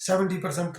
70%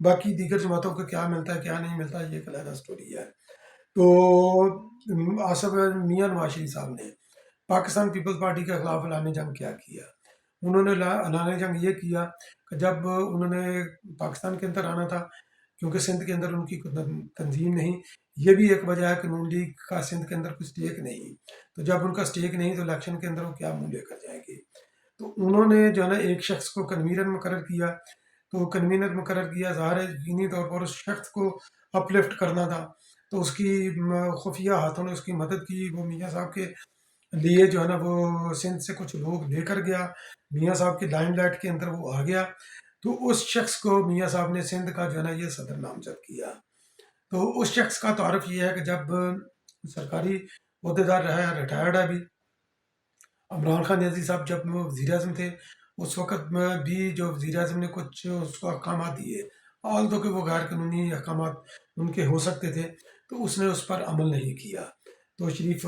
باقی دیگر جماعتوں کو کیا ملتا ہے کیا نہیں ملتا یہ ایک علیحدہ اسٹوری ہے. تو آصف میاں نواز شریف صاحب نے پاکستان پیپلز پارٹی کے خلاف اعلان جنگ کیا کیا؟ انہوں نے اعلان جنگ یہ کیا کہ جب انہوں نے پاکستان کے اندر آنا تھا، کیونکہ سندھ کے اندر ان کی تنظیم نہیں، یہ بھی ایک وجہ ہے کہ نون لیگ کا سندھ کے اندر کوئی اسٹیک نہیں، تو جب ان کا اسٹیک نہیں تو الیکشن کے اندر وہ کیا منہ لے کر جائیں گے. تو انہوں نے جو ہے نا ایک شخص کو کنوینر مقرر کیا، تو کنوینر مقرر کیا، ظاہر ہے یقینی طور پر اس شخص کو اپ لفٹ کرنا تھا، تو اس کی خفیہ ہاتھوں نے اس کی مدد کی. وہ میاں صاحب کے لیے جو ہے نا وہ سندھ سے کچھ لوگ لے کر گیا، میاں صاحب کی لائم لائٹ کے اندر وہ آ گیا، تو اس شخص کو میاں صاحب نے سندھ کا جو ہے نا یہ صدر نامزد کیا. تو اس شخص کا تعارف یہ ہے کہ جب سرکاری عہدیدار رہا ہے، ریٹائرڈ ہے ابھی، عمران خان نیازی صاحب جب وہ وزیر اعظم تھے اس وقت میں بھی جو وزیر اعظم نے کچھ اس کو احکامات دیے، آل دو کہ وہ غیر قانونی احکامات ان کے ہو سکتے تھے، تو اس نے اس پر عمل نہیں کیا. تو شریف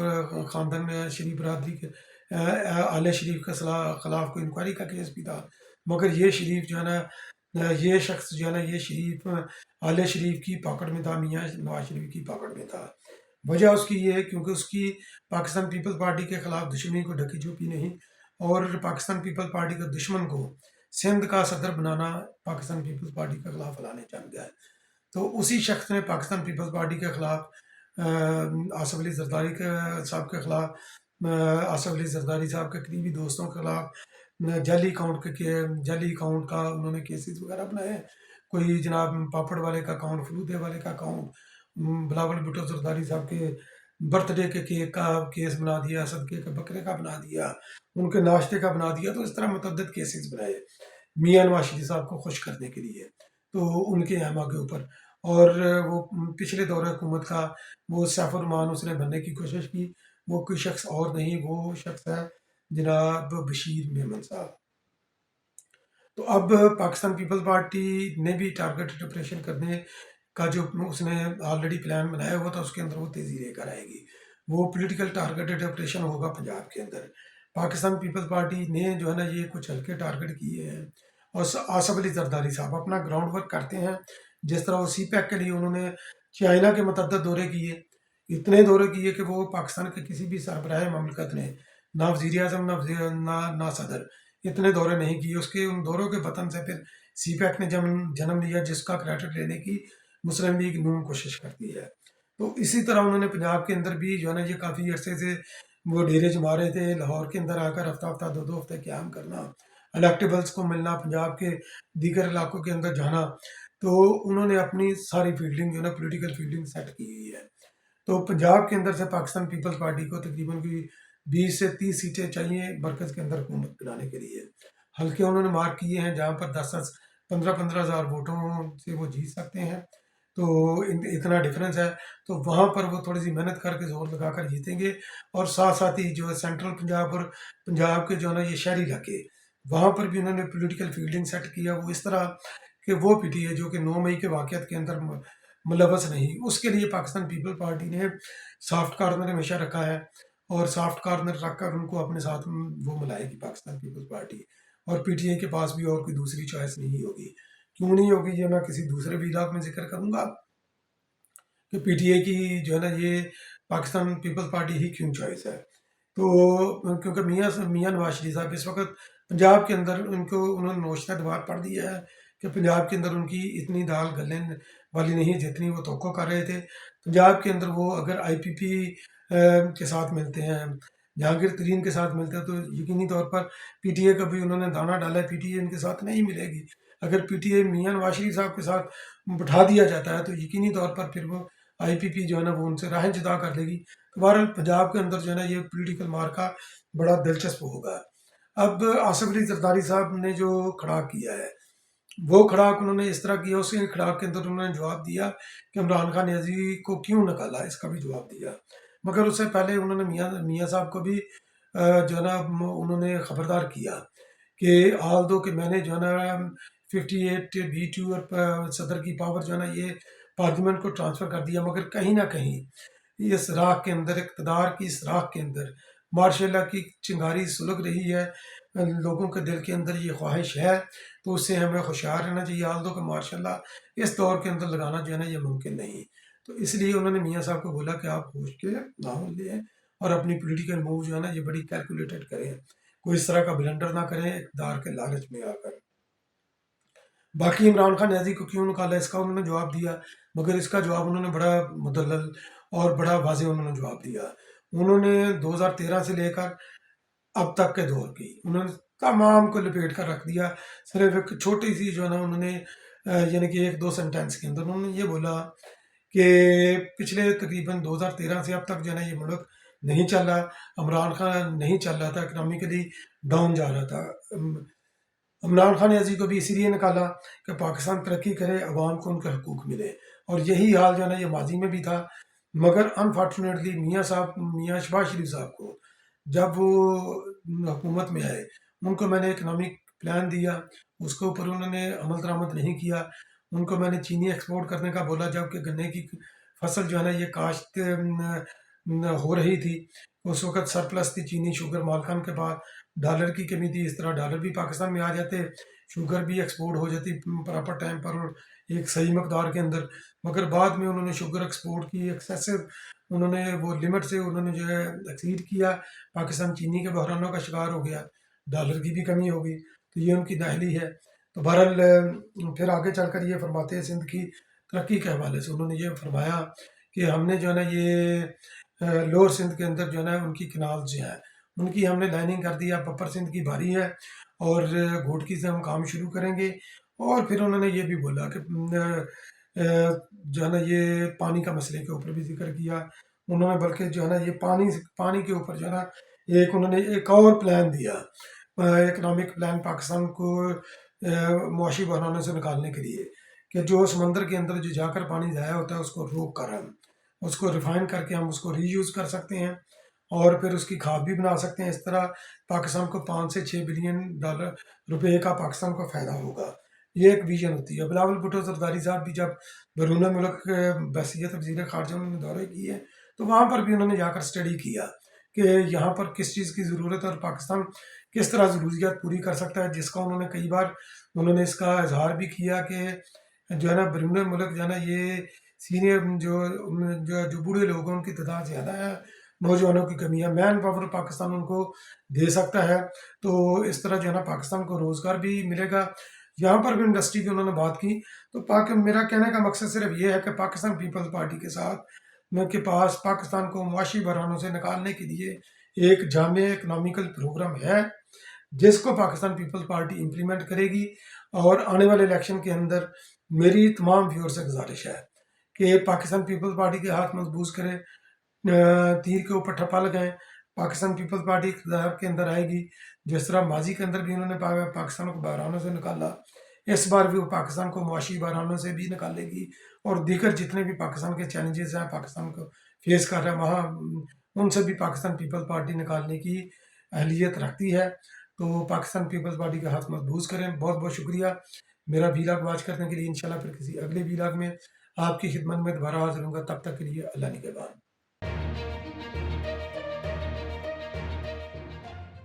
خاندان شریف برادری کے آل شریف کے خلاف کوئی انکوائری کا کیس بھی تھا، مگر یہ شریف جو ہے نا یہ شخص جو ہے نا یہ شریف آل شریف کی پاکٹ میں تھا، میاں نواز شریف کی پاکٹ میں تھا. وجہ اس کی یہ ہے کیونکہ اس کی پاکستان پیپل پارٹی کے خلاف دشمنی کو ڈھکی چھپی نہیں، اور پاکستان پیپل پارٹی کے دشمن کو سندھ کا صدر بنانا پاکستان پیپل پارٹی کے خلاف اعلان جنگ ہے. تو اسی شخص نے پاکستان پیپل پارٹی کے خلاف آصف علی زرداری صاحب کے خلاف آصف علی زرداری صاحب کے قریبی دوستوں کے خلاف جعلی اکاؤنٹ کا انہوں نے کیسز وغیرہ بنائے. کوئی جناب پاپڑ والے کا اکاؤنٹ، فلودے والے کا اکاؤنٹ، بلاول بھٹو زرداری صاحب کے برتھ ڈے کے کیک کا کیس بنا دیا، صدقے کے بکرے کا بنا دیا، ان کے ناشتے کا بنا دیا. تو اس طرح متعدد کیسز بنائے میاں نواز شریف صاحب کو خوش کرنے کے لیے، تو ان کے احما کے اوپر. اور وہ پچھلے دور حکومت کا وہ سیف الرحمان اس نے بننے کی کوشش کی، وہ کوئی شخص اور نہیں، وہ شخص ہے جناب بشیر میمن صاحب. تو اب پاکستان پیپل پارٹی نے بھی ٹارگیٹڈ آپریشن کرنے کا جو اس نے آلریڈی پلان بنایا ہوا تھا اس کے اندر وہ تیزی لے کر آئے گی. وہ پولیٹیکل ٹارگیٹڈ آپریشن ہوگا پنجاب کے اندر. پاکستان پیپل پارٹی نے جو ہے نا یہ کچھ ہلکے ٹارگیٹ کیے ہیں، اور آصف علی زرداری صاحب اپنا گراؤنڈ ورک کرتے ہیں. جس طرح وہ سی پیک کے لیے انہوں نے چائنا کے متعدد دورے کیے، اتنے دورے کیے کہ وہ پاکستان کے کسی بھی سربراہ مملکت نے نہ وزیر اعظم نہ صدر اتنے دورے نہیں کیے. اس کے ان دوروں کے بطن سے پھر سی پیک نے جنم لیا، جس کا کریڈٹ لینے کی مسلم لیگ نون کوشش کرتی ہے. تو اسی طرح انہوں نے پنجاب کے اندر بھی جو ہے نا یہ کافی عرصے سے وہ ڈیرے جما رہے تھے، لاہور کے اندر آ کر ہفتہ ہفتہ دو ہفتے قیام کرنا، الیکٹیبلز کو ملنا، پنجاب کے دیگر علاقوں کے اندر جانا. تو انہوں نے اپنی ساری فیلڈنگ جو ہے نا پولیٹیکل فیلڈنگ سیٹ کی ہوئی ہے. تو پنجاب کے اندر سے پاکستان پیپلز پارٹی کو تقریباً کوئی 20 سے 30 سیٹیں چاہیے مرکز کے اندر حکومت بنانے کے لیے. حلقے انہوں نے مارک کیے ہیں جہاں پر 10-15 ہزار ووٹوں سے وہ جیت سکتے ہیں، تو اتنا ڈفرینس ہے. تو وہاں پر وہ تھوڑی سی محنت کر کے زور لگا کر جیتیں گے. اور ساتھ ساتھ ہی جو ہے سینٹرل پنجاب اور پنجاب کے جو ہے نا یہ شہری علاقے، وہاں پر بھی انہوں نے پولیٹیکل فیلڈنگ سیٹ کیا، وہ اس طرح کہ وہ پی ٹی اے جو کہ 9 مئی کے واقعات کے اندر ملوث نہیں. اس کے لیے پاکستان پیپل پارٹی نے سافٹ کارنر ہمیشہ رکھا ہے، اور سافٹ کارنر رکھ کر ان کو اپنے ساتھ وہ ملائے گی پاکستان پیپل پارٹی. اور پی ٹی اے کے پاس بھی اور کوئی دوسری چوائس نہیں ہوگی. کیوں نہیں ہوگی یہ میں کسی دوسرے ویلاگ میں ذکر کروں گا کہ پی ٹی اے کی جو ہے نا یہ پاکستان پیپل پارٹی ہی کیوں چوائس ہے. تو کیونکہ میاں نواز شریف صاحب اس وقت پنجاب کے اندر انہوں نے نوشتہ دوار پڑھ دیا ہے کہ پنجاب کے اندر ان کی اتنی دال گلنے والی نہیں جتنی وہ توقع کر رہے تھے. پنجاب کے اندر وہ اگر آئی پی پی کے ساتھ ملتے ہیں، جہانگیر ترین کے ساتھ ملتے ہیں، تو یقینی طور پر پی ٹی اے کا بھی انہوں نے دانہ ڈالا ہے، پی ٹی اے ان کے ساتھ نہیں ملے گی. اگر P T A Mian Nawaz Sharif صاحب کے ساتھ بٹھا دیا جاتا ہے تو یقینی طور پر پھر وہ آئی پی پی جو ہے نا وہ ان سے راہیں جدا کر لے گی. بہرحال پنجاب کے اندر جو ہے نا یہ پولیٹیکل مارکا بڑا دلچسپ ہوگا. اب آصف علی زرداری صاحب نے جو کھڑا کیا ہے وہ کھڑاک انہوں نے اس طرح کیا، اس کے کھڑاک کے اندر انہوں نے جواب دیا کہ عمران خان نیازی کو کیوں نکالا، اس کا بھی جواب دیا. مگر اس سے پہلے انہوں نے میاں صاحب کو بھی جو ہے نا انہوں نے خبردار کیا کہ آل دو کہ میں نے جو ہے نا 58B2 اور صدر کی پاور جو ہے نا یہ پارلیمنٹ کو ٹرانسفر کر دیا، مگر کہیں نہ کہیں اس راہ کے اندر، اقتدار کی اس راہ کے اندر ماشاء اللہ کی چنگاری سلگ رہی ہے. لوگوں کے دل کے اندر یہ خواہش ہے تو اس سے ہمیں ہوشیار رہنا چاہیے، آلدو کہ ماشاء اللہ اس دور کے اندر لگانا جو ہے نا یہ ممکن نہیں۔ تو اس لیے انہوں نے میاں صاحب کو بولا کہ آپ ہوش کے ماحول لیں اور اپنی پولیٹیکل موو جو ہے نا یہ بڑی کیلکولیٹڈ کریں، کوئی اس طرح کا بلنڈر نہ کریں اقتدار کے لالچ میں آ کر۔ باقی عمران خان نیازی کو کیوں نکالا اس کا انہوں نے جواب دیا، مگر اس کا جواب انہوں نے بڑا مدلل اور بڑا واضح انہوں نے جواب دیا۔ انہوں نے 2013 سے لے کر اب تک کے دور کی انہوں نے تمام کو لپیٹ کر رکھ دیا، صرف ایک چھوٹی سی جو ہے نا انہوں نے یعنی کہ ایک دو سینٹینس کے اندر انہوں نے یہ بولا کہ پچھلے تقریباً 2013 سے اب تک جو ہے نا یہ ملک نہیں چل رہا، عمران خان نہیں چل رہا تھا، اکنامکلی ڈاؤن جا رہا تھا۔ عمران خان نیازی کو بھی اسی لیے نکالا کہ پاکستان ترقی کرے، عوام کو ان کے حقوق ملے، اور یہی حال جو ہے نا یہ ماضی میں بھی تھا۔ مگر انفارچونیٹلی میاں شہباز شریف صاحب کو جب وہ حکومت میں آئے ان کو میں نے اکنامک پلان دیا، اس کے اوپر انہوں نے عمل درآمد نہیں کیا۔ ان کو میں نے چینی ایکسپورٹ کرنے کا بولا، جبکہ گنے کی فصل جو ہے نا یہ کاشت ہو رہی تھی، اس وقت سرپلس تھی چینی شوگر مالکان کے پاس، ڈالر کی کمی تھی، اس طرح ڈالر بھی پاکستان میں آ جاتے، شوگر بھی ایکسپورٹ ہو جاتی پراپر ٹائم پر اور ایک صحیح مقدار کے اندر۔ مگر بعد میں انہوں نے شوگر ایکسپورٹ کی ایکسیسو، انہوں نے وہ لمٹ سے انہوں نے جو ہے ایکسیڈ کیا، پاکستان چینی کے بحرانوں کا شکار ہو گیا، ڈالر کی بھی کمی ہو گئی، تو یہ ان کی دہلی ہے۔ تو بہرحال پھر آگے چل کر یہ فرماتے ہیں سندھ کی ترقی کے حوالے سے انہوں نے یہ فرمایا کہ ہم نے جو ہے نا یہ لوور سندھ کے اندر جو ہے نا ان کی کنال جو ہے ان کی ہم نے لائننگ کر دی، اب اپر سندھ کی باری ہے اور گھوٹکی سے ہم کام شروع کریں گے۔ اور پھر انہوں نے یہ بھی بولا کہ جو ہے نا یہ پانی کا مسئلے کے اوپر بھی ذکر کیا انہوں نے، بلکہ جو ہے نا یہ پانی کے اوپر جو ہے نا ایک انہوں نے ایک اور پلان دیا، اکنامک پلان پاکستان کو معاشی بحرانوں سے نکالنے کے لیے، کہ جو سمندر کے اندر جو جا کر پانی ضائع ہوتا ہے اس کو روک کر ہم اس کو ریفائن کر کے ہم اس کو ری یوز کر سکتے ہیں اور پھر اس کی کھاد بھی بنا سکتے ہیں۔ اس طرح پاکستان کو 5 سے 6 بلین روپے کا پاکستان کو فائدہ ہوگا، یہ ایک ویژن ہوتی ہے۔ بلاول بھٹو زرداری صاحب بھی جب بیرون ملک بحیثیت وزیر خارجہ انہوں نے دورے کیے تو وہاں پر بھی انہوں نے جا کر اسٹڈی کیا کہ یہاں پر کس چیز کی ضرورت ہے اور پاکستان کس طرح ضروریات پوری کر سکتا ہے، جس کا انہوں نے کئی بار انہوں نے اس کا اظہار بھی کیا کہ جو ہے نا بیرون ملک جو ہے نا یہ سینئر جو بوڑھے لوگ ہیں ان کی تعداد زیادہ ہے، نوجوانوں کی کمی ہے، مین پاور پاکستان ان کو دے سکتا ہے، تو اس طرح جو ہے نا پاکستان کو روزگار بھی ملے گا۔ یہاں پر بھی انڈسٹری کی انہوں نے بات کی، تو میرا کہنے کا مقصد صرف یہ ہے کہ پاکستان پیپلز پارٹی کے ساتھ کے پاس پاکستان کو معاشی بحرانوں سے نکالنے کے لیے ایک جامع اکنامیکل پروگرام ہے جس کو پاکستان پیپلز پارٹی امپلیمنٹ کرے گی۔ اور آنے والے الیکشن کے اندر میری تمام ویور سے گزارش ہے کہ پاکستان پیپلز پارٹی کے ہاتھ مضبوط کریں، تیر کے اوپر ٹھپا لگائیں، پاکستان پیپلز پارٹی اقتدار کے اندر آئے گی، جس طرح ماضی کے اندر بھی انہوں نے پاکستان کو بحرانوں سے نکالا، اس بار بھی وہ پاکستان کو معاشی بحرانوں سے بھی نکالے گی، اور دیگر جتنے بھی پاکستان کے چیلنجز ہیں پاکستان کو فیس کر رہا ہے وہاں ان سے بھی پاکستان پیپلز پارٹی نکالنے کی اہلیت رکھتی ہے۔ تو پاکستان پیپلز پارٹی کا ہاتھ مضبوط کریں۔ بہت بہت شکریہ میرا ویلاگ واچ کرنے کے لیے۔ انشاءاللہ پھر کسی اگلے ویلاگ میں آپ کی خدمت میں دوبارہ حاضر ہوں گا، تب تک کے لیے اللہ نگہبان۔